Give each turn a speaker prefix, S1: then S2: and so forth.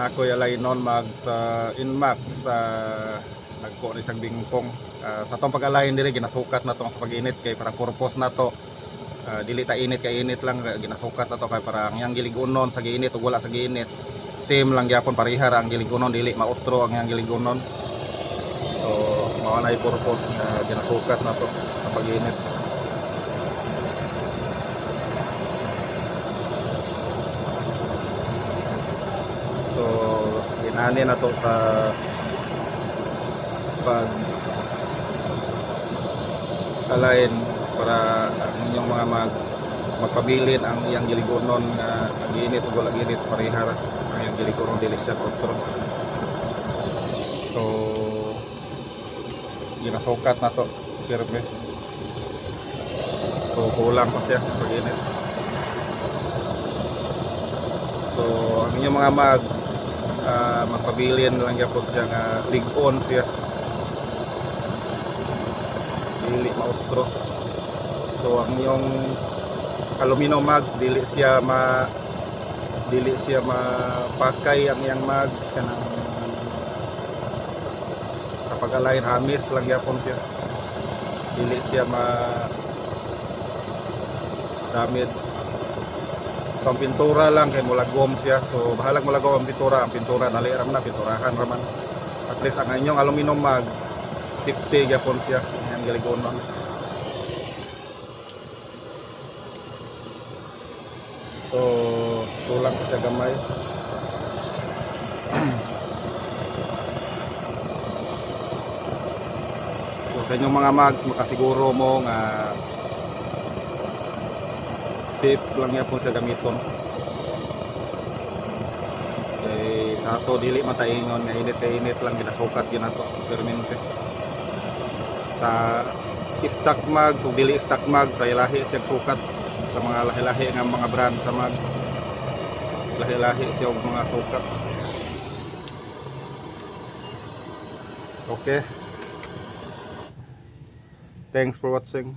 S1: Ako yalay non mag sa Inmax sa nagko ni sang bingkong. Sa tong pag-alayin diri ginasukat na tong sa pag-init kay para purpose na to. Dili ta init kay init lang ginasukat na to kay para ang yang giligunon sa giinit ug wala sa giinit. Same lang gyapon parihar ang giligunon dili mautro ang yang giligunon. So mao na purpose na ginasukat na to sa pag-init. So ginani na to sa pag alain para ang inyong mga magpabilin ang iyang giligunon nga ginit ug wala ginit parihar ang iyang giligunon dili siya utro. So ginasukat na to firme. So kulang pa siya sa pag-init. So ang inyong mga magpabilin lang gyapon siya nga lig-on siya dili mautro. So ang inyong aluminum mags dili siya mapakay ang iyang mags kanang sa pag-align hamis lang gyapon siya dili siya damage. So ang pintura lang kay mulagom siya, so bahalag mulagom ang pintura naliram na pinturahan raman. At least ang inyong aluminum mag safety gyapon siya ang galigonon. So tulang ko siya gamay. So sa inyong mga mags makasiguro mo nga safe lang yan po sa gamiton. Sa ato dili mataingon nga init lang ginasukat yun ato permente. Sa stock mag, so dili stock mag, sa lahi siya sukat sa mga lahi-lahi nga mga brand sa mag. Lahi-lahi siya og mga sukat. Okay. Thanks for watching.